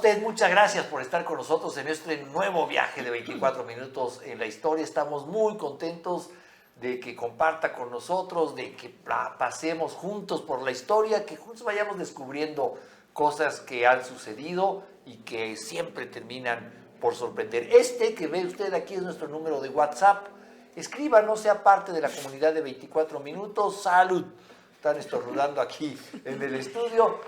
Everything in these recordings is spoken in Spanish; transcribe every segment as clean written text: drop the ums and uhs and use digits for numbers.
usted, muchas gracias por estar con nosotros en este nuevo viaje de 24 minutos en la historia. Estamos muy contentos de que comparta con nosotros, de que pasemos juntos por la historia, que juntos vayamos descubriendo cosas que han sucedido y que siempre terminan por sorprender. Este que ve usted aquí es nuestro número de WhatsApp. Escríbanos, sea parte de la comunidad de 24 minutos. ¡Salud! Están estornudando aquí en el estudio.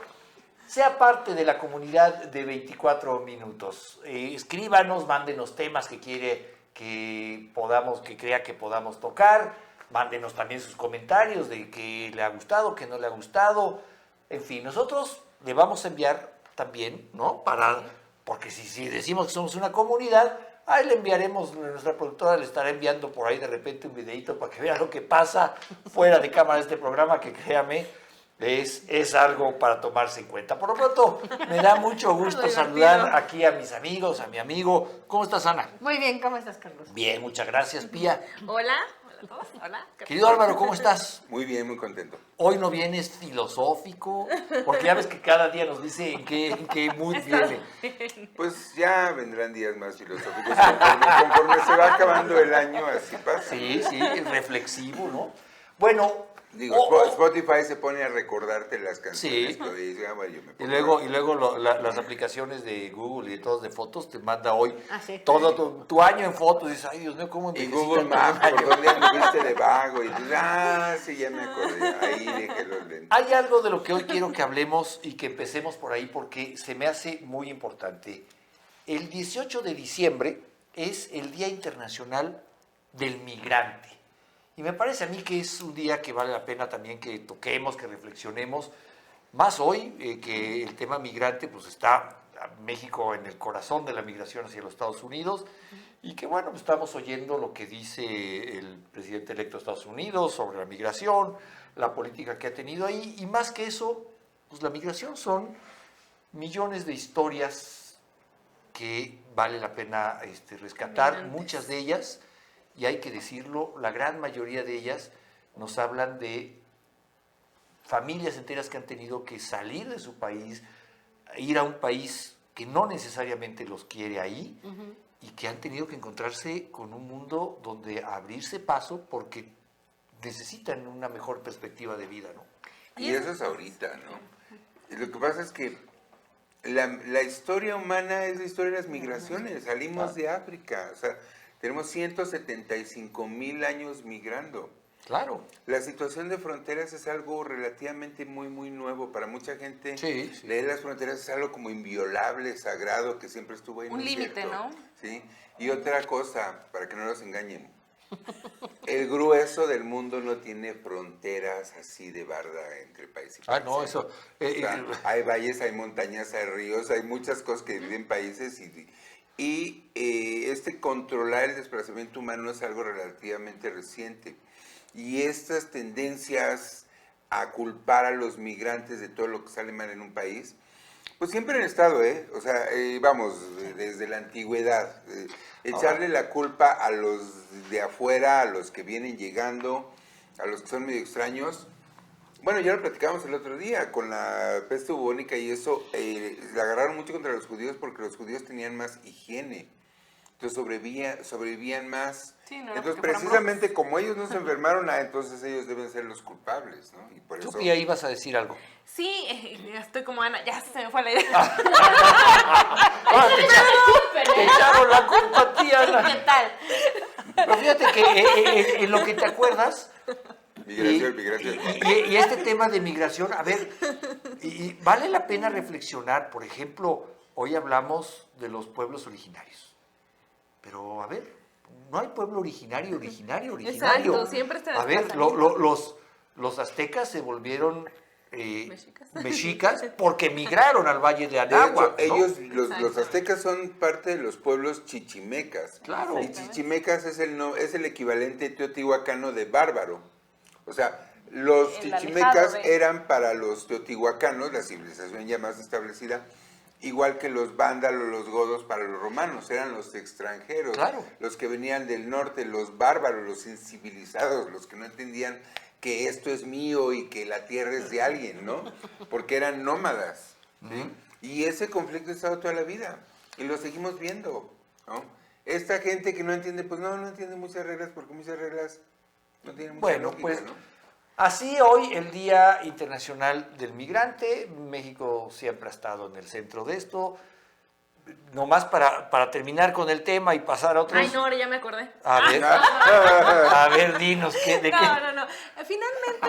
Sea parte de la comunidad de 24 minutos. Escríbanos, mándenos temas que crea que podamos tocar. Mándenos también sus comentarios de que le ha gustado, que no le ha gustado. En fin, nosotros le vamos a enviar también, ¿no? Porque si decimos que somos una comunidad, ahí le enviaremos, nuestra productora le estará enviando por ahí de repente un videito para que vea lo que pasa fuera de cámara de este programa, que créame, es algo para tomarse en cuenta. Por lo pronto, me da mucho gusto saludar aquí a mis amigos, a mi amigo. ¿Cómo estás, Ana? Muy bien, ¿cómo estás, Carlos? Bien, muchas gracias, Pía. Hola a todos, hola. Querido Álvaro, ¿cómo estás? Muy bien, muy contento. Hoy no vienes filosófico, porque ya ves que cada día nos dice en qué mood viene. Pues ya vendrán días más filosóficos conforme se va acabando el año, así pasa. Sí, reflexivo, ¿no? Bueno, digo, Spotify se pone a recordarte las canciones. Sí. Que dice, bueno, yo me Y pongo luego las aplicaciones de Google y de todas de fotos te manda hoy sí. todo tu año en fotos. Y dices, ay, Dios mío, ¿cómo y envejecí Google tanto en un Maps, año? ¿por dónde anduviste de vago? Y tú, sí, ya me acordé. Ahí dejé los lentes. Hay algo de lo que hoy quiero que hablemos y que empecemos por ahí porque se me hace muy importante. El 18 de diciembre es el Día Internacional del Migrante. Y me parece a mí que es un día que vale la pena también que toquemos, que reflexionemos. Más hoy que el tema migrante pues está México en el corazón de la migración hacia los Estados Unidos y que bueno, pues estamos oyendo lo que dice el presidente electo de Estados Unidos sobre la migración, la política que ha tenido ahí y más que eso, pues la migración son millones de historias que vale la pena rescatar, Migrantes. Muchas de ellas, y hay que decirlo, la gran mayoría de ellas nos hablan de familias enteras que han tenido que salir de su país, ir a un país que no necesariamente los quiere ahí y que han tenido que encontrarse con un mundo donde abrirse paso porque necesitan una mejor perspectiva de vida, ¿no? Y eso es ahorita, ¿no? Y lo que pasa es que la historia humana es la historia de las migraciones. Salimos de África, o sea, tenemos 175,000 años migrando. Claro. La situación de fronteras es algo relativamente muy, muy nuevo. Para mucha gente, Sí. leer las fronteras es algo como inviolable, sagrado, que siempre estuvo ahí. Un límite, ¿no? Sí. Y otra cosa, para que no nos engañen. El grueso del mundo no tiene fronteras así de barda entre país y país. No, eso... O sea, hay valles, hay montañas, hay ríos, hay muchas cosas que dividen países y controlar el desplazamiento humano es algo relativamente reciente. Y estas tendencias a culpar a los migrantes de todo lo que sale mal en un país, pues siempre han estado, o sea, vamos, desde la antigüedad. Echarle la culpa a los de afuera, a los que vienen llegando, a los que son medio extraños. Bueno, ya lo platicamos el otro día con la peste bubónica y eso, la agarraron mucho contra los judíos porque los judíos tenían más higiene. Entonces sobrevivían más. Sí, no, entonces precisamente como ellos no se enfermaron, entonces ellos deben ser los culpables, ¿no? Y por Tú, eso... Pía, ibas a decir algo. Sí, estoy como Ana, ya se me fue la idea. Te echaron la culpa, tía Ana. ¿Qué tal? Pero fíjate que en lo que te acuerdas... Migración. Y este tema de migración, a ver, y vale la pena reflexionar. Por ejemplo, hoy hablamos de los pueblos originarios. Pero, a ver, no hay pueblo originario. Exacto, siempre está A ver, desplazamiento. los aztecas se volvieron Mexicas. porque migraron al Valle de De Anáhuac, hecho, ¿no? ellos, los aztecas son parte de los pueblos chichimecas. Claro. Y chichimecas es el equivalente teotihuacano de bárbaro. O sea, los El chichimecas alejado de... eran para los teotihuacanos, la civilización ya más establecida, igual que los vándalos, los godos para los romanos, eran los extranjeros, Claro. los que venían del norte, los bárbaros, los incivilizados, los que no entendían que esto es mío y que la tierra es de alguien, ¿no? Porque eran nómadas, ¿sí? Y ese conflicto ha estado toda la vida y lo seguimos viendo, ¿no? Esta gente que no entiende, pues no entiende muchas reglas porque muchas reglas no tienen mucha Bueno, lógica, pues ¿no? así hoy el Día Internacional del Migrante, México siempre ha estado en el centro de esto. Nomás para terminar con el tema y pasar a otros. Ay, no, ahora ya me acordé. A ver, dinos, ¿de qué? No. Finalmente.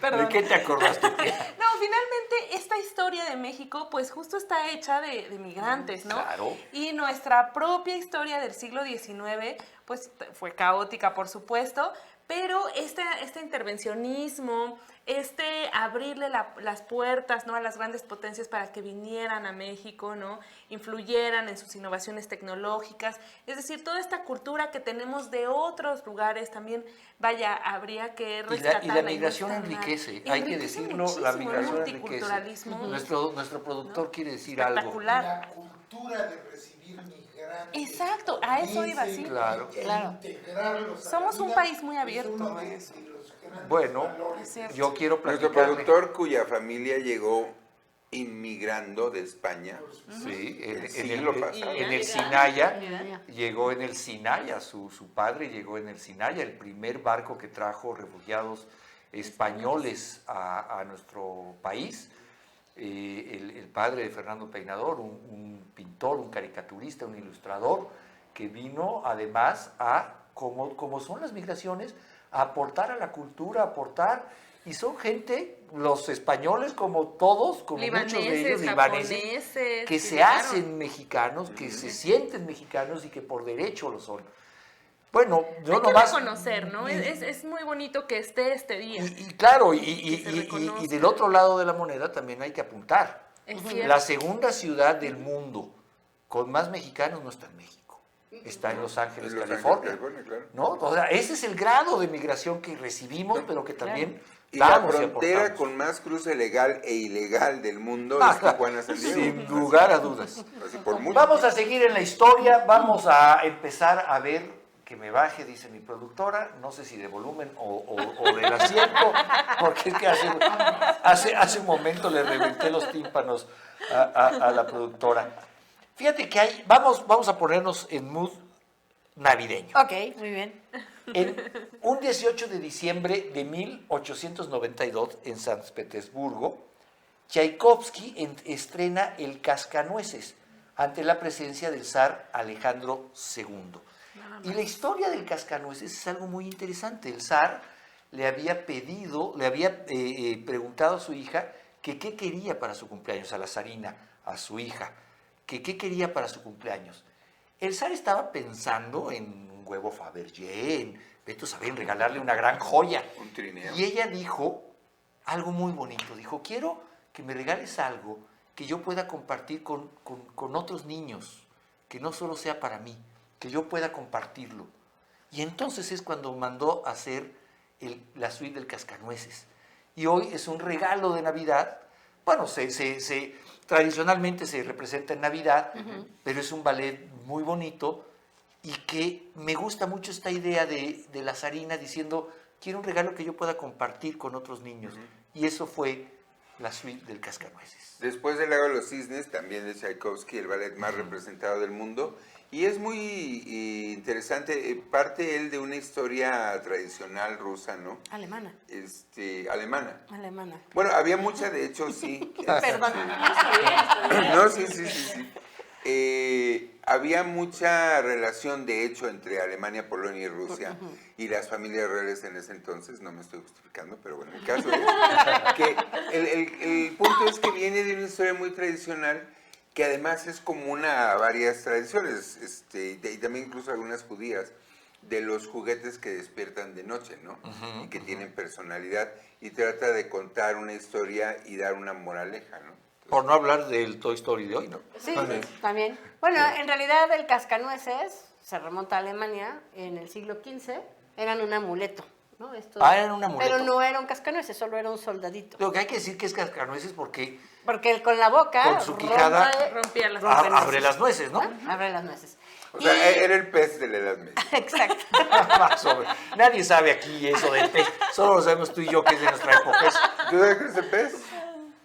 Perdón. ¿De qué te acordaste? No, finalmente esta historia de México, pues justo está hecha de migrantes, ¿no? Claro. Y nuestra propia historia del siglo XIX, pues fue caótica, por supuesto, pero este intervencionismo, abrirle las puertas, ¿no?, a las grandes potencias para que vinieran a México, ¿no?, influyeran en sus innovaciones tecnológicas, es decir, toda esta cultura que tenemos de otros lugares también, vaya, habría que rescatarla. Y la migración enriquece, hay que decirlo, la migración enriquece. Multiculturalismo. Nuestro productor quiere decir algo. Espectacular. La cultura de recibir migrantes. Exacto, a eso iba, sí. Claro. Integrarlos a Somos la un vida país muy es abierto uno a de eso. los grandes Bueno, valores. Es cierto. yo quiero Nuestro platicarle. productor cuya familia llegó inmigrando de España. Sí, El siglo pasado. en el Sinaya, llegó en el Sinaya, su padre llegó en el Sinaya, el primer barco que trajo refugiados españoles a nuestro país. El padre de Fernando Peinador, un pintor, un caricaturista, un ilustrador, que vino además como son las migraciones, a aportar a la cultura, y son gente, los españoles como todos, como muchos de ellos, libaneses, japoneses, que sí, se claro. hacen mexicanos, que se sienten mexicanos y que por derecho lo son. Bueno, yo Hay que nomás... reconocer, ¿no? Es muy bonito que esté este día. Y claro, Que se reconozca. y del otro lado de la moneda también hay que apuntar. Es cierto. La segunda ciudad del mundo con más mexicanos no está en México, está en Los Ángeles, En Los Ángeles, California. California, claro. ¿No? O sea, ese es el grado de migración que recibimimos, pero que también Y la damos y frontera aportamos. con más cruce legal e ilegal del mundo Ah, es Tijuana-San Diego. sin lugar a dudas. Así por mucho. Vamos a seguir en la historia, vamos a empezar a ver, que me baje, dice mi productora, no sé si de volumen o del asiento, porque es que hace un momento le reventé los tímpanos a la productora. Fíjate que vamos a ponernos en mood navideño. Ok, muy bien. En un 18 de diciembre de 1892, en San Petersburgo, Tchaikovsky estrena El Cascanueces ante la presencia del zar Alejandro II. Y la historia del Cascanueces es algo muy interesante. El zar le había preguntado a su hija que qué quería para su cumpleaños, a la zarina, a su hija, que qué quería para su cumpleaños. El zar estaba pensando en un huevo Fabergé, vete a saber, en regalarle una gran joya. Un trineo. Y ella dijo algo muy bonito, dijo, quiero que me regales algo que yo pueda compartir con otros niños, que no solo sea para mí, que yo pueda compartirlo. Y entonces es cuando mandó a hacer la suite del Cascanueces. Y hoy es un regalo de Navidad. Bueno, tradicionalmente se representa en Navidad, pero es un ballet muy bonito y que me gusta mucho esta idea de la zarina diciendo, quiero un regalo que yo pueda compartir con otros niños. Y eso fue la suite del Cascanueces. Después del Lago de los Cisnes, también de Tchaikovsky, el ballet más representado del mundo. Y es muy interesante, parte él de una historia tradicional rusa, ¿no? Alemana. Alemana. Alemana. Bueno, había mucha, de hecho, sí. Perdón. No, sí. Había mucha relación, de hecho, entre Alemania, Polonia y Rusia y las familias reales en ese entonces. No me estoy justificando, pero bueno, el caso es que el punto es que viene de una historia muy tradicional que además es común a varias tradiciones, y también incluso algunas judías, de los juguetes que despiertan de noche, ¿no? Y que tienen personalidad, y trata de contar una historia y dar una moraleja, ¿no? Por no hablar del Toy Story de hoy, ¿no? Sí, también. Bueno, en realidad el cascanueces se remonta a Alemania en el siglo XV, eran un amuleto, ¿no? Eran un amuleto. Pero no era un cascanueces, solo era un soldadito. Lo que hay que decir que es Cascanueces porque Porque él con la boca con su quijada Rompía las abre las nueces, ¿no? abre las nueces. O sea, era el pez de la Edad Media. Exacto. Más o menos. Nadie sabe aquí eso del pez, solo lo sabemos tú y yo que es de nuestra época. ¿Tú sabes qué es el pez?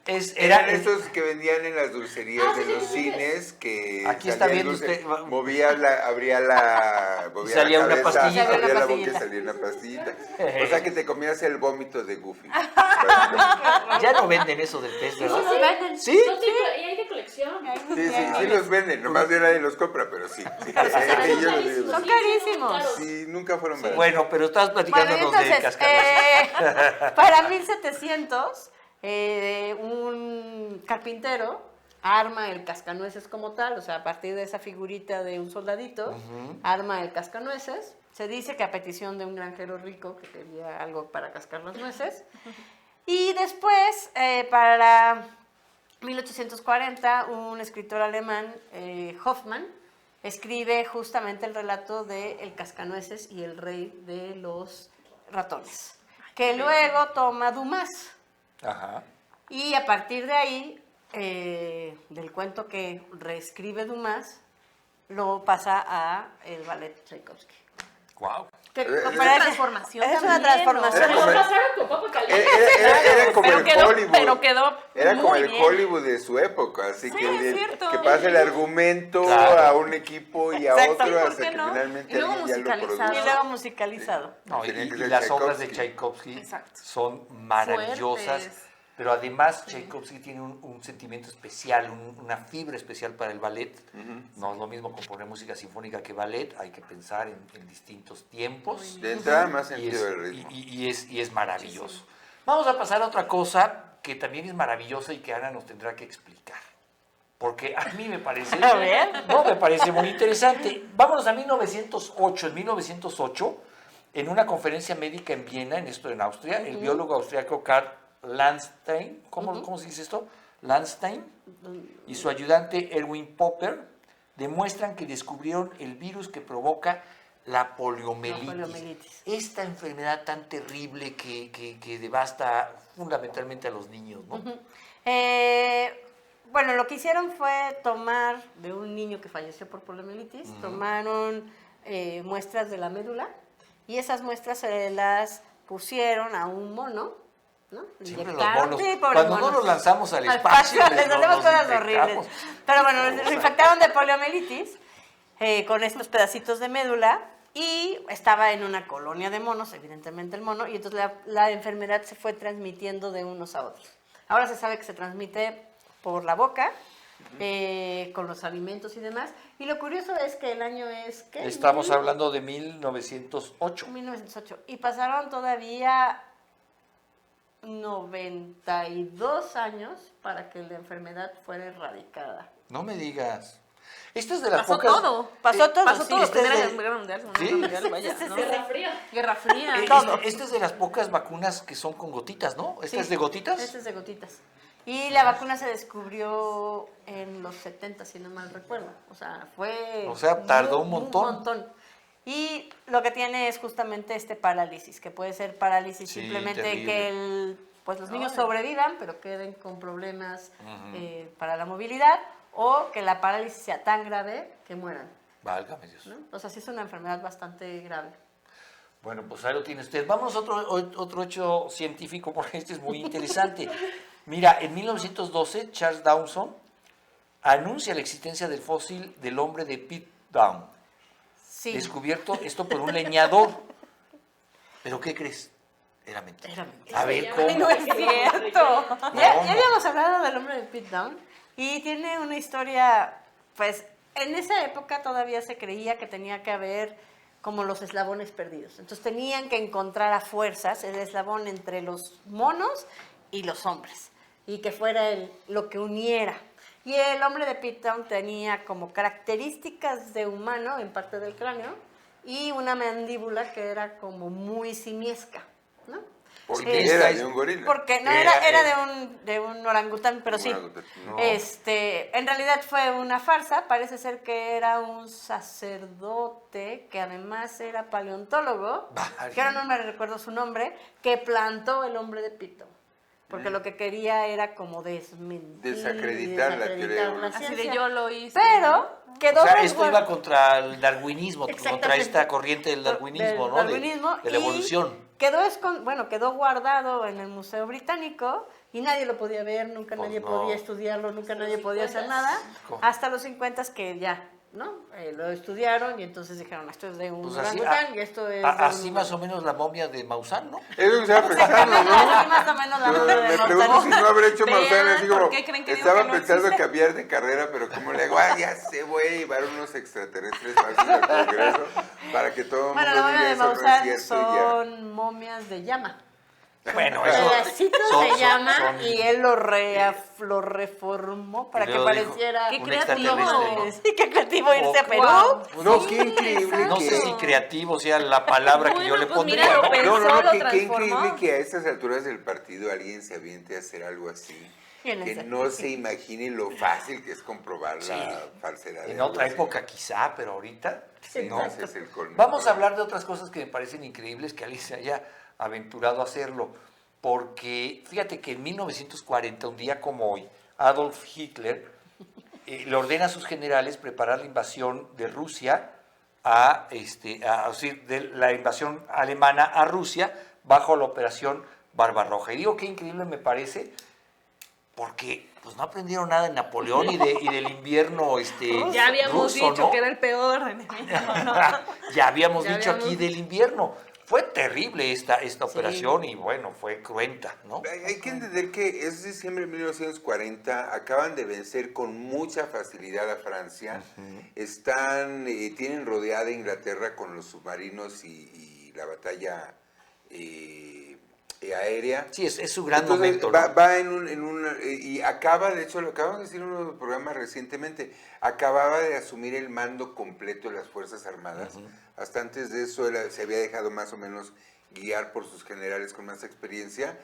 Eran estos que vendían en las dulcerías Ah, de sí, los sí, sí. cines, que Aquí está salía el viendo dulce, usted. movía movía Salía la una cabeza, pastillita. abría Salía la una boca y pastillita. salía una pastillita. O sea que te comías el vómito de Goofy. Ya no venden eso del pez, ¿verdad? Sí, venden. ¿Sí? Y hay de colección. Sí los venden, nomás de nadie los compra, pero sí. Ellos- Son carísimos. Sí, nunca fueron baratos. Bueno, pero estabas Bueno, y platicándonos de entonces, cascanueces. para 1700, un carpintero arma el cascanueces como tal, o sea, a partir de esa figurita de un soldadito, arma el cascanueces. Se dice que a petición de un granjero rico que quería algo para cascar las nueces. Y después, para 1840, un escritor alemán, Hoffmann, escribe justamente el relato de El cascanueces y el rey de los ratones, que luego toma Dumas. Ajá. Y a partir de ahí, del cuento que reescribe Dumas, lo pasa a el ballet Tchaikovsky. Wow. Que Es parece- una transformación Es una también, transformación. ¿no? Lo pasaron con Papa Caliente. Era como el Hollywood. pero quedó Era como muy el bien. Hollywood de su época, así Sí, que, es cierto. que pasa el argumento Claro. a un equipo y a Exacto. otro Sí, ¿por hasta qué que no? finalmente Y luego alguien ya lo musicalizado. Y produce. luego musicalizado. No, Tenía que y ser las obras de Tchaikovsky. Tchaikovsky Exacto. son maravillosas, Fuertes. pero además Tchaikovsky tiene un sentimiento especial, una fibra especial para el ballet. No es lo mismo componer música sinfónica que ballet, hay que pensar en distintos tiempos. De entrada más Y sentido del ritmo. y es maravilloso. Vamos a pasar a otra cosa que también es maravillosa y que Ana nos tendrá que explicar. Porque a mí me parece, A ver. no, me parece muy interesante. Vámonos a 1908. En 1908, en una conferencia médica en Viena, en Austria, el biólogo austriaco Karl Landstein, ¿cómo se dice esto? Landstein y su ayudante Erwin Popper demuestran que descubrieron el virus que provoca la poliomielitis. La poliomielitis. Esta enfermedad tan terrible que devasta fundamentalmente a los niños, ¿no? Bueno, lo que hicieron fue tomar de un niño que falleció por poliomielitis, tomaron muestras de la médula y esas muestras se las pusieron a un mono, ¿no? Siempre los Inyectaron- monos, sí, pobres cuando no monos. los lanzamos al Al espacio, les no hacemos los cosas infectamos. horribles. Pero bueno, los infectaron de poliomielitis con estos pedacitos de médula y estaba en una colonia de monos, evidentemente el mono, y entonces la enfermedad se fue transmitiendo de unos a otros. Ahora se sabe que se transmite por la boca, con los alimentos y demás. Y lo curioso es que el año es... ¿qué? Estamos hablando de 1908. 1908. Y pasaron todavía 92 años para que la enfermedad fuera erradicada. No me digas. Esta es de las Pasó pocas... todo. Pasó todo, Pasó sí, todo. esta es Primera de- Guerra Mundial, Segunda ¿Sí? Guerra Mundial, vaya, ¿no? Guerra Fría. Guerra Fría. Esta es de las pocas vacunas que son con gotitas, ¿no? ¿Esta Sí, es de gotitas? Esta es de gotitas. Y la vacuna se descubrió en los 70, si no mal recuerdo. O sea, fue... O sea, tardó un montón. Un montón. Y lo que tiene es justamente este parálisis, que puede ser parálisis Sí, simplemente terrible. que pues los niños sobrevivan, pero queden con problemas para la movilidad, o que la parálisis sea tan grave que mueran, Válgame Dios. ¿no? O sea, sí es una enfermedad bastante grave. Bueno, pues ahí lo tiene usted. Vamos a otro hecho científico, porque este es muy interesante. Mira, en 1912, Charles Dawson anuncia la existencia del fósil del hombre de Piltdown. Sí. Descubierto esto por un leñador. ¿Pero qué crees? Era mentira. Era mentira. A ver, Ay, No ¿cómo? es cierto. Ya ¿Cómo? habíamos hablado del hombre de Piltdown y tiene una historia, pues en esa época todavía se creía que tenía que haber como los eslabones perdidos. Entonces tenían que encontrar a fuerzas el eslabón entre los monos y los hombres y que fuera lo que uniera. Y el hombre de Piltdown tenía como características de humano en parte del cráneo y una mandíbula que era como muy simiesca, ¿no? Porque Esta era es- de un gorila. Porque no Era, era de un orangután, pero sí. orangután, no. En realidad fue una farsa, parece ser que era un sacerdote que además era paleontólogo, que ahora no me recuerdo su nombre, que plantó el hombre de Pito. Porque lo que quería era como desmentir, Desacreditar la teoría de la Así ciencia. de yo lo hice. Pero quedó O sea, esto resguard- iba contra el darwinismo, contra Exactamente. esta corriente del darwinismo, ¿no? Darwinismo, De la y evolución. quedó guardado en el Museo Británico y nadie lo podía ver, nunca Pues nadie no. podía estudiarlo, nunca nadie podía hacer 50s. nada, ¿Cómo? hasta los 50 que ya, ¿no? Lo estudiaron y entonces dijeron, esto es de un Pues así, orangután y esto es de así un más o menos la momia de Maussan, ¿no? Es lo que estaba pensando, ¿no? Así más o menos la Yo novela de me Maussan. pregunto si no habrá hecho Vean, Maussan así ¿por como, qué creen que digo estaba que no pensando existe? cambiar de carrera, pero como le digo, ya sé, voy a llevar unos extraterrestres fáciles al Congreso para que todo el Bueno, mundo la momia diga de eso no es Maussan cierto y ya. son momias de llama. Bueno, eso Pedacitos son- de son- llama son- y él lo reformó para Y que luego dijo, pareciera Qué un creativo. extraterrestre, ¿no? Sí, qué creativo irse a Oh, Perú. wow. No, Sí, qué increíble No sé que... si creativo sea la palabra que yo Bueno, le pues pondría, mira, lo ¿no? pensó. lo qué transformó. increíble que a estas alturas del partido alguien se aviente a hacer algo así. ¿Quién Que es? no se imagine lo fácil que es comprobar Sí. la falsedad. de En algo otra así. época quizá, pero ahorita Sí, no. ese es el colmo. Vamos a hablar de otras cosas que me parecen increíbles que Alicia haya aventurado a hacerlo, porque fíjate que en 1940, un día como hoy, Adolf Hitler le ordena a sus generales preparar la invasión de Rusia de la invasión alemana a Rusia bajo la operación Barbarroja. Y digo qué increíble me parece, porque pues no aprendieron nada de Napoleón y del invierno Ya habíamos ruso, dicho ¿no? que era el peor enemigo, ¿no? Ya habíamos Ya dicho aquí habíamos del invierno. Fue terrible esta operación y bueno, fue cruenta, ¿no? Hay que entender que es diciembre de 1940, acaban de vencer con mucha facilidad a Francia, tienen rodeada Inglaterra con los submarinos y la batalla aérea. Sí, es su gran Entonces, momento, ¿no? va y acaba, de hecho, lo acabamos de decir en uno de los programas recientemente, acababa de asumir el mando completo de las Fuerzas Armadas. Hasta antes de eso se había dejado más o menos guiar por sus generales con más experiencia.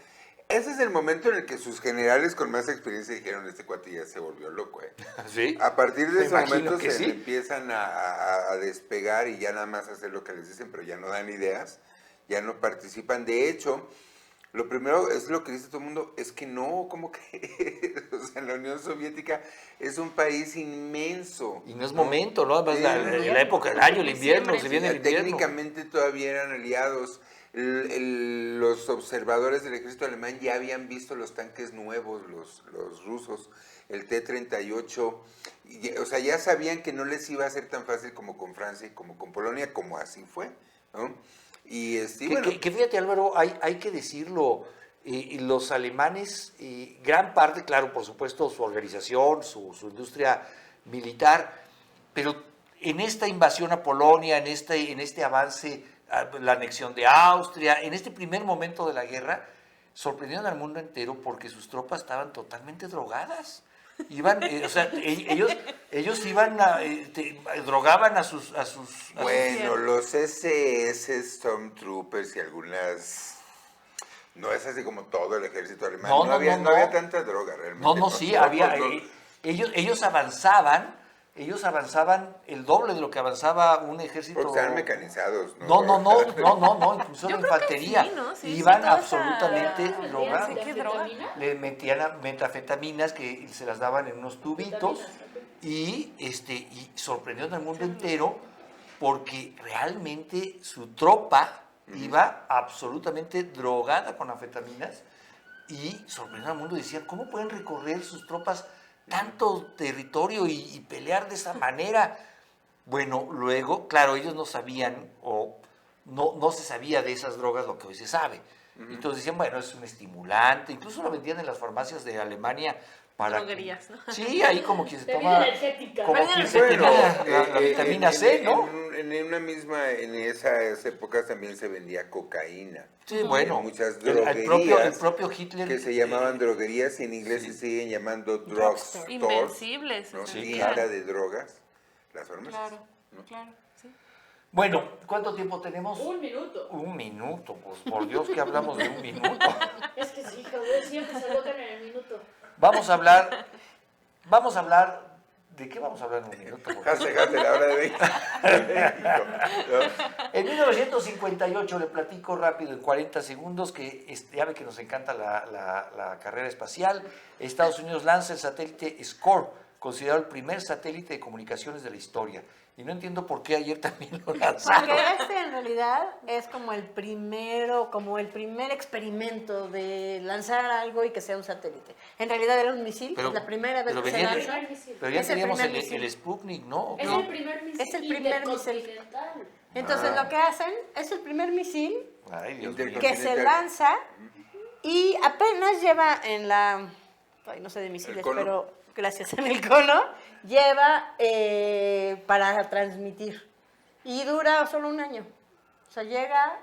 Ese es el momento en el que sus generales con más experiencia dijeron, este cuate ya se volvió loco, ¿eh? Sí. A partir de Me ese imagino momento que se sí. empiezan a despegar y ya nada más hacer lo que les dicen, pero ya no dan ideas, ya no participan. De hecho, lo primero es lo que dice todo el mundo, es que no, ¿cómo que? O sea, la Unión Soviética es un país inmenso. Y no es momento, ¿no? Además, Sí. la época del año, el invierno, se viene el invierno. Técnicamente todavía eran aliados. Los observadores del ejército alemán ya habían visto los tanques nuevos, los rusos, el T-38. O sea, ya sabían que no les iba a ser tan fácil como con Francia y como con Polonia, como así fue, ¿no? Y bueno, Que fíjate, Álvaro, hay que decirlo, los alemanes, gran parte, claro, por supuesto, su organización, su industria militar, pero en esta invasión a Polonia, en este avance, la anexión de Austria, en este primer momento de la guerra, sorprendieron al mundo entero porque sus tropas estaban totalmente drogadas. Iban, o sea, ellos iban drogaban a sus bueno, los SS Stormtroopers y algunas... No es así como todo el ejército alemán. No, No había no. tanta droga realmente. No, sí, había. No. Ellos avanzaban el doble de lo que avanzaba un ejército. Porque estaban mecanizados, ¿no? No, incluso Yo la creo que infantería. sí, ¿no? Sí, Iban sí, toda absolutamente esa- drogados. Sí, qué droga. Le metían metanfetaminas que se las daban en unos tubitos y sorprendieron al mundo entero porque realmente su tropa iba absolutamente drogada con anfetaminas y sorprendieron al mundo y decían, ¿cómo pueden recorrer sus tropas tanto territorio y pelear de esa manera? Bueno, luego, claro, ellos no sabían o no se sabía de esas drogas lo que hoy se sabe. Entonces decían, bueno, es un estimulante, incluso lo vendían en las farmacias de Alemania para... Droguerías, ¿no? Sí, ahí como quien se Bebida toma... energética. Como quien se Bueno, tenía la vitamina C, ¿no? En esas épocas también se vendía cocaína. Sí, bueno, En muchas el droguerías propio Hitler... que se llamaban droguerías y en inglés sí. se siguen llamando drugstores. Invencibles. ¿no? o sea, Tienda de drogas. Las farmacias. Claro, claro, sí. Bueno, ¿cuánto tiempo tenemos? Un minuto. Un minuto, pues por Dios que hablamos de un minuto. Es que sí, Javier, siempre se alocan en el minuto. Vamos a hablar, ¿de qué vamos a hablar en un minuto? Porque Jase, la hora de México. en 1958 le platico rápido en 40 segundos que ya ve que nos encanta la carrera espacial. Estados Unidos lanza el satélite SCORE considerado el primer satélite de comunicaciones de la historia. Y no entiendo por qué ayer también lo lanzaron. Porque en realidad es como el primer experimento de lanzar algo y que sea un satélite. En realidad era un misil, es la primera vez pero que se venía- lanza. Pero ya Es el teníamos primer el misil. Sputnik, ¿no? Es ¿No? el primer misil. Es el primer misil. intercontinental. Entonces lo que hacen es el primer misil Ay, Dios mío. que se lanza y apenas lleva en la, ay, no sé de misiles, cono. pero gracias en el cono, lleva para transmitir. Y dura solo un año. O sea, llega,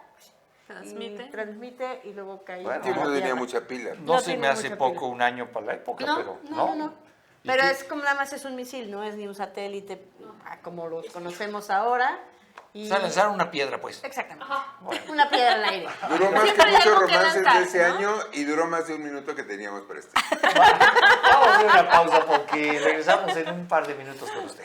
transmite y luego cae. Bueno, Sí, a la no tenía Tierra. mucha pila. No No se tiene me hace mucha poco pila. un año para la época, No, pero no. ¿Y Pero qué? es como nada más es un misil, no es ni un satélite como los conocemos ahora. Y... O sea, lanzaron una piedra, pues. Exactamente. Bueno. Una piedra al aire. Duró más Siempre que hay muchos algo que romances lanzar, de ese ¿no? año y duró más de un minuto que teníamos para este. Vamos a hacer una pausa porque regresamos en un par de minutos con usted.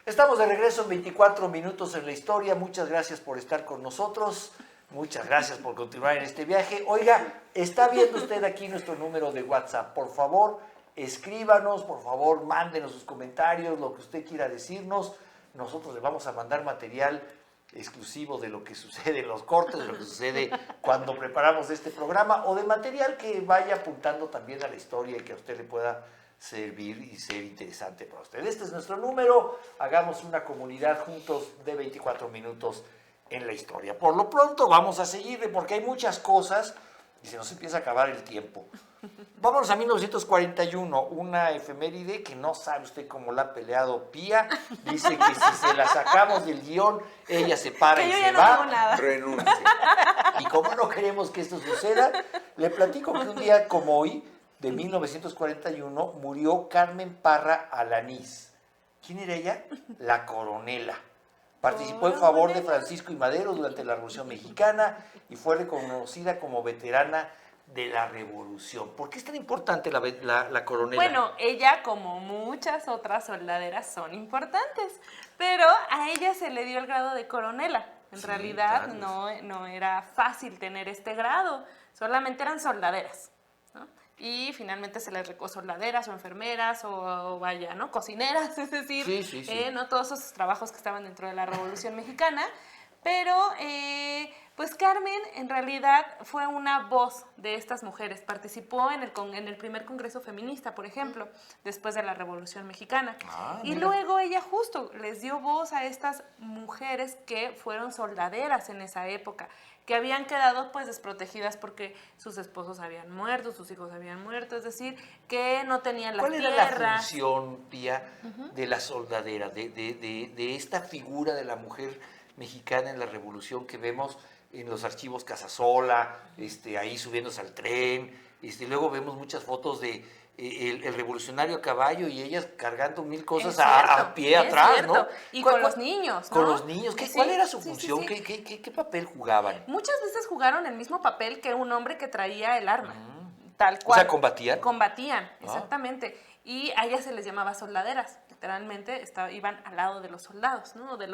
Estamos de regreso en 24 minutos en la historia. Muchas gracias por estar con nosotros. Muchas gracias por continuar en este viaje. Oiga, está viendo usted aquí nuestro número de WhatsApp. Por favor, escríbanos, por favor, mándenos sus comentarios, lo que usted quiera decirnos. Nosotros le vamos a mandar material exclusivo de lo que sucede en los cortes, de lo que sucede cuando preparamos este programa, o de material que vaya apuntando también a la historia y que a usted le pueda servir y ser interesante para usted. Este es nuestro número. Hagamos una comunidad juntos de 24 minutos en la historia. Por lo pronto vamos a seguirle porque hay muchas cosas y se nos empieza a acabar el tiempo. Vámonos a 1941, una efeméride que no sabe usted cómo la ha peleado Pía. Dice que si se la sacamos del guión, ella se para Que y yo se ya no va. digo nada. Renuncia. Y como no queremos que esto suceda, le platico que un día como hoy, de 1941, murió Carmen Parra Alanís. ¿Quién era ella? La coronela. Participó en favor de Francisco I. Madero durante la Revolución Mexicana y fue reconocida como veterana de la Revolución. ¿Por qué es tan importante la coronela? Bueno, ella, como muchas otras soldaderas, son importantes, pero a ella se le dio el grado de coronela. En Sí, realidad claro. no era fácil tener este grado, solamente eran soldaderas, ¿no? Y finalmente se les recogó soldaderas o enfermeras o vaya, ¿no? Cocineras, es decir, Sí. ¿no? Todos esos trabajos que estaban dentro de la Revolución Mexicana. Pero, pues Carmen en realidad fue una voz de estas mujeres. Participó en el primer Congreso Feminista, por ejemplo, después de la Revolución Mexicana. Y Mira. luego ella justo les dio voz a estas mujeres que fueron soldaderas en esa época, que habían quedado pues desprotegidas porque sus esposos habían muerto, sus hijos habían muerto, es decir, que no tenían la ¿Cuál tierra. era la función, Pía, de la soldadera, de esta figura de la mujer mexicana en la Revolución que vemos en los archivos Casasola, ahí subiéndose al tren, luego vemos muchas fotos de el revolucionario a caballo y ellas cargando mil cosas Es cierto, a pie es atrás, cierto. ¿no? Y ¿Cuál- con los cuál- niños, Con ¿no? los niños, Sí, ¿cuál era su sí, función? sí. ¿Qué papel jugaban? Muchas veces jugaron el mismo papel que un hombre que traía el arma, tal O cual. sea, ¿combatían? Combatían, exactamente. Y a ellas se les llamaba soldaderas. Literalmente iban al lado de los soldados, ¿no? Del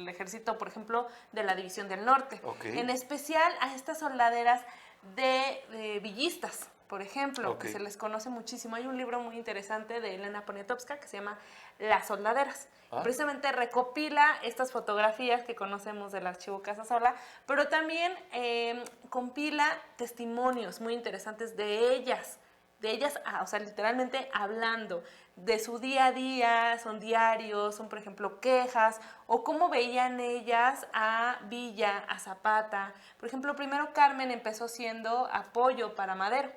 ejército, por ejemplo, de la División del Norte. Ok. En especial a estas soldaderas de villistas, por ejemplo, que Ok. se les conoce muchísimo. Hay un libro muy interesante de Elena Poniatowska que se llama Las soldaderas. Ah. Precisamente recopila estas fotografías que conocemos del archivo Casasola, pero también compila testimonios muy interesantes de ellas, o sea, literalmente hablando de su día a día, son diarios, son por ejemplo quejas, o cómo veían ellas a Villa, a Zapata. Por ejemplo, primero Carmen empezó siendo apoyo para Madero.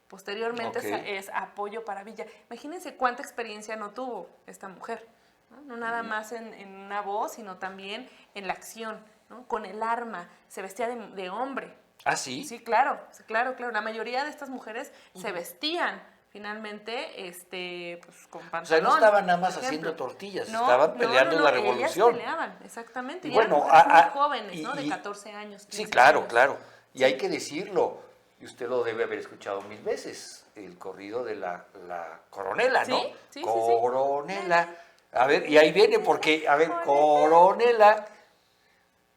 Posteriormente Ok. es apoyo para Villa. Imagínense cuánta experiencia no tuvo esta mujer, ¿no? No nada más en una voz, sino también en la acción, ¿no? Con el arma, se vestía de hombre. ¿Ah, sí? Sí, claro. La mayoría de estas mujeres se vestían finalmente, pues con pantalón. O sea, no estaban nada más por haciendo ejemplo. tortillas, No, estaban peleando la ellas revolución. peleaban, exactamente. Y Y bueno, eran mujeres muy jóvenes, ¿no? y- De 14 años. Sí, 15 claro, años. claro. Y Sí. hay que decirlo, y usted lo debe haber escuchado 1000 veces, el corrido de la coronela, ¿no? Sí, sí, sí, sí. Coronela. A ver, y ahí viene porque, a ver, coronela.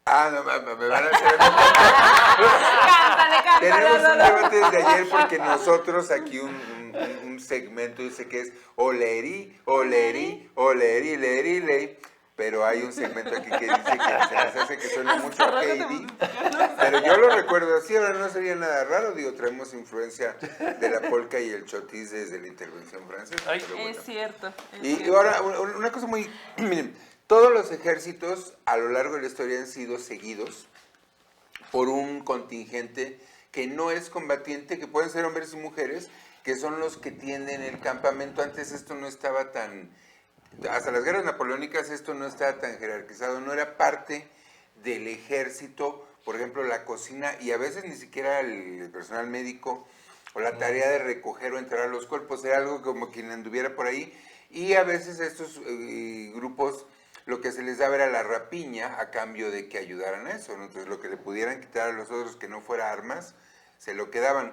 Ah, no, me van a hacer... Cántale, Tenemos un Lolo. debate desde ayer porque nosotros aquí un segmento dice que es oleri, oleri, oleri, leri, ley. Pero hay un segmento aquí que dice que se les hace que suena mucho a Heidi. Pero yo lo recuerdo así, ahora no sería nada raro. Digo, traemos influencia de la polka y el chotis desde la intervención francesa. Ay. Pero bueno. Es cierto. es Y cierto. ahora, una cosa muy... Miren, todos los ejércitos a lo largo de la historia han sido seguidos por un contingente que no es combatiente, que pueden ser hombres y mujeres, que son los que tienen el campamento. Antes esto no estaba tan... Hasta las guerras napoleónicas esto no estaba tan jerarquizado, no era parte del ejército, por ejemplo, la cocina, y a veces ni siquiera el personal médico, o la tarea de recoger o entrar a los cuerpos, era algo como quien anduviera por ahí, y a veces estos grupos lo que se les daba era la rapiña a cambio de que ayudaran a eso, ¿no? Entonces lo que le pudieran quitar a los otros que no fuera armas, se lo quedaban.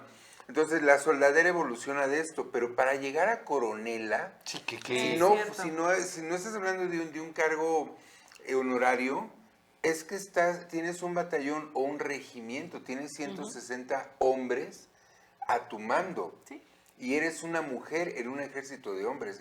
Entonces la soldadera evoluciona de esto, pero para llegar a coronela, Sí, que si Es no, cierto. si no estás hablando de un cargo honorario, es que tienes un batallón o un regimiento, tienes 160 hombres a tu mando. Sí. Y eres una mujer en un ejército de hombres.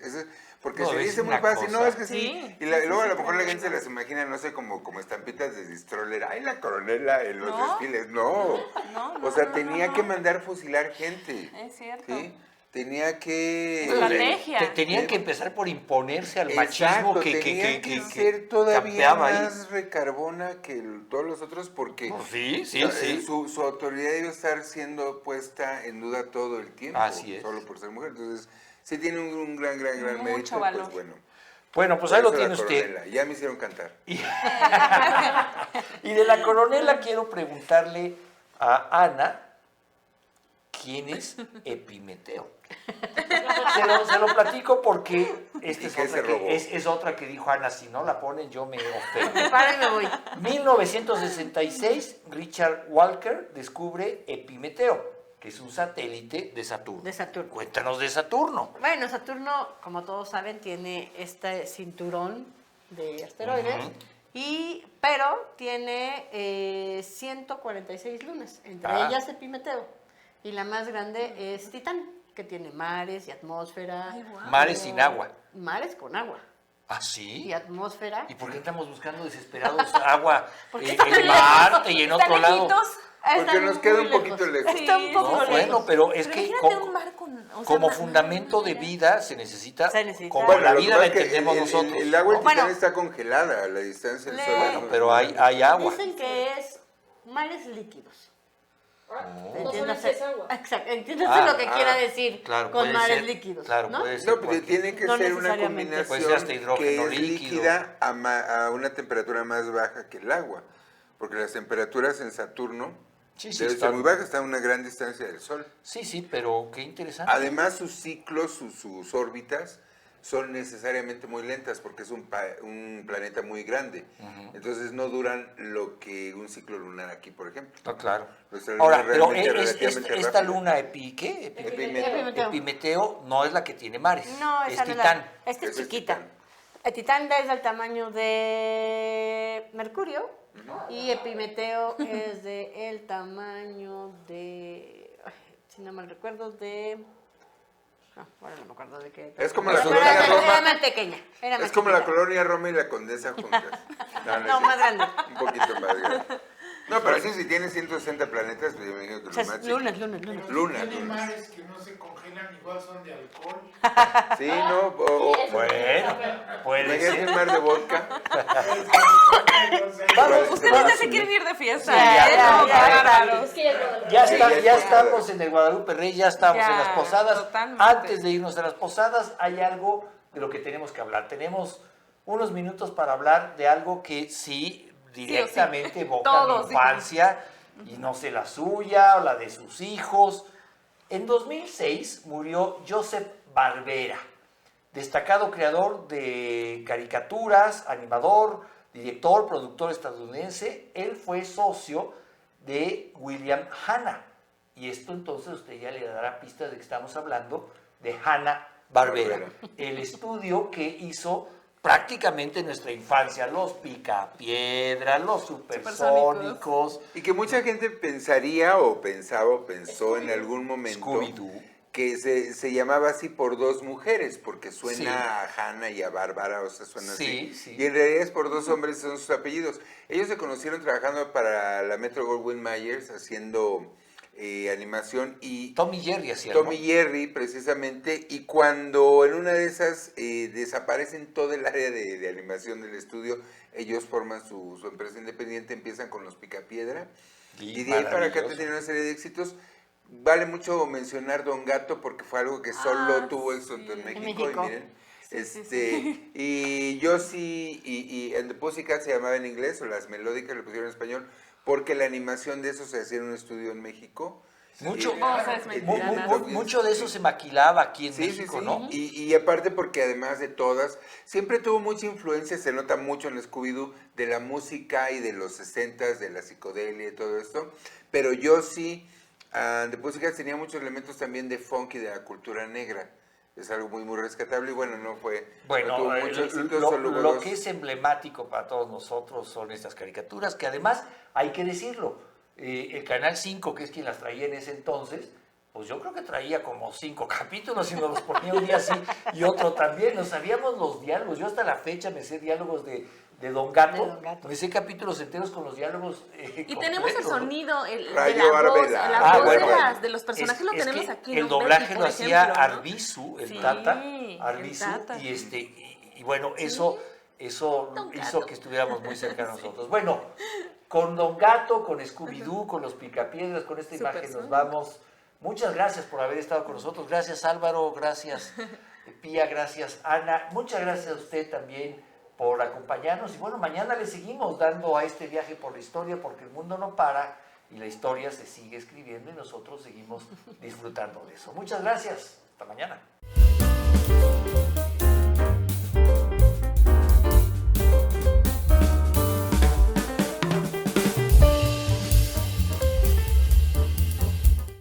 Porque No, se es dice muy una fácil, cosa. no, es que sí. Sí, Y sí, luego sí, a lo sí, mejor la tremendo. gente se las imagina, no sé, como estampitas de stroller. ¡Ay, la coronela en los No. desfiles! No. No, O sea, no, tenía no. que mandar fusilar gente. Es cierto. ¿Sí? Tenía que... Estrategia. Tenían que empezar por imponerse al machismo Exacto, que tenía que que ser todavía campeaba ahí. más recarbona que todos los otros porque Pues sí, sí, o sea, sí. Su autoridad iba a estar siendo puesta en duda todo el tiempo, Así es. solo por ser mujer. Entonces, sí tiene un gran Mucho mérito, valor. pues bueno. Bueno, pues Por ahí lo eso la tiene usted. coronela, ya me hicieron cantar. Y de la coronela quiero preguntarle a Ana, ¿quién es Epimeteo? Se lo platico porque esta ¿Y es qué otra, se robó? es otra que dijo Ana, si no la ponen yo me ofendo. Para y me voy. 1966, Richard Walker descubre Epimeteo, que es un satélite de Saturno. De Saturno. Cuéntanos de Saturno. Bueno, Saturno, como todos saben, tiene este cinturón de asteroides, pero tiene 146 lunas, entre Ah. ellas Epimeteo. Y la más grande es Titán, que tiene mares y atmósfera. Ay, guau. Mares sin agua. Mares con agua ¿Ah, y sí? atmósfera. ¿Y por qué estamos buscando desesperados agua Porque en Marte y en ¿Están otro lado? lejitos? Porque Está nos muy queda un poquito lejos. Está un poco No, lejos. bueno, pero es que Imagínate un mar con... o sea, como ma- fundamento de vida se necesita, Se necesita. como Bueno, la lo que vida pasa la es que entendemos nosotros. El agua en ¿no? Titán Bueno. está congelada a la distancia del Le- Sol. Bueno, pero hay agua. Dicen que es mares líquidos. No saben si es agua. Exacto, entiéndase lo que quiera decir claro, con puede mares ser, líquidos. claro, ¿no? puede ser. No, pero cualquier- tiene que No ser una necesariamente. combinación Puede ser hasta hidrógeno que es líquido. líquida a una temperatura más baja que el agua. Porque las temperaturas en Saturno Sí, sí, deben ser están- muy bajas, están a una gran distancia del Sol. Sí, sí, pero qué interesante. Además, sus ciclos, sus órbitas, son necesariamente muy lentas porque es un planeta muy grande. Entonces no duran lo que un ciclo lunar aquí, por ejemplo. No, claro. Nuestra luna Ahora, es pero realmente relativamente esta rápida. luna ¿qué? Epimeteo. Epimeteo no es la que tiene mares. No, es esa no es Titán. Esta es Ese es chiquita. Titán. El Titán es del tamaño de Mercurio y Epimeteo es del tamaño de, ay, si no mal recuerdo, de... No, ahora no me acuerdo de qué. Es como la Pero colonia era Roma. más pequeña. Era más Es como la chiquita. colonia Roma y la Condesa juntas. No, más grande. Un poquito más grande. No, pero sí, si tiene 160 planetas, pues yo me imagino que O lo sea, más lunas. Lunas, Tiene lunas. mares que no se congelan, igual son de alcohol. Sí, no, Bueno, puede imagínate ser. un mar de vodka. Vamos, Ustedes vamos. ya se quieren ir de fiesta. Ya, ¿eh? ya, No, ya. qué raros. Es que es Guadalupe. Ya, Sí, está, ya ya es estamos en el Guadalupe Rey, ya estamos Ya, en las posadas. totalmente. Antes de irnos a las posadas, hay algo de lo que tenemos que hablar. Tenemos unos minutos para hablar de algo que sí directamente evoca Todos, mi infancia, y no sé la suya o la de sus hijos. En 2006 murió Joseph Barbera, destacado creador de caricaturas, animador, director, productor estadounidense. Él fue socio de William Hanna. Y esto entonces usted ya le dará pistas de que estamos hablando de Hanna-Barbera, el estudio que hizo prácticamente en nuestra infancia, los Picapiedra, los Supersónicos. Y que mucha gente pensaría o pensó en algún momento Scooby-Doo. que se llamaba así por dos mujeres, porque suena Sí. a Hanna y a Bárbara, o sea, suena Sí, así. sí. Y en realidad es por dos hombres, son sus apellidos. Ellos se conocieron trabajando para la Metro-Goldwyn-Mayers haciendo animación y Tom y Jerry hacían, Tom ¿no? y Jerry, precisamente, y cuando en una de esas desaparecen todo el área de animación del estudio, ellos forman su empresa independiente, empiezan con los Picapiedra, Sí, y de ahí para acá maravilloso. tienen una serie de éxitos. Vale mucho mencionar Don Gato porque fue algo que solo tuvo éxito en México, México. y miren, sí. y yo sí, y And the Pussycat se llamaba en inglés, o Las Melódicas le pusieron en español, porque la animación de eso se hacía en un estudio en México. Mucho, O sea, es mentira, mucho de eso se maquilaba aquí en Sí, México, sí, sí. ¿no? Y aparte porque además de todas, siempre tuvo mucha influencia, se nota mucho en Scooby-Doo, de la música y de los 60s, de la psicodelia y todo esto. Pero yo sí, The Pussycats tenía muchos elementos también de funk y de la cultura negra. Es algo muy, muy rescatable y bueno, no Bueno, tuvo mucho éxito, solo hubo lo dos. que es emblemático para todos nosotros son estas caricaturas, que además, hay que decirlo, el Canal 5, que es quien las traía en ese entonces, pues yo creo que traía como 5 capítulos y nos los ponía un día así y otro también. Nos sabíamos los diálogos. Yo hasta la fecha me sé diálogos de Don Gato. De Don Gato. Me sé capítulos enteros con los diálogos Y tenemos el completos, ¿no? sonido, de Rayo la voz, Arbela. la Ah, voz bueno, de los personajes lo Es tenemos que aquí. el ¿no? doblaje Betty, lo por hacía ejemplo, ¿no? Arbizu, el Sí, Tata, el Arbizu, Tata. y bueno, eso Don hizo Gato. que estuviéramos muy cercanos a nosotros. Bueno, con Don Gato, con Scooby-Doo, con los Picapiedras, con esta imagen nos Supersónico. vamos. Muchas gracias por haber estado con nosotros. Gracias Álvaro, gracias Pía, gracias Ana. Muchas gracias a usted también por acompañarnos. Y bueno, mañana le seguimos dando a este viaje por la historia porque el mundo no para y la historia se sigue escribiendo y nosotros seguimos disfrutando de eso. Muchas gracias. Hasta mañana.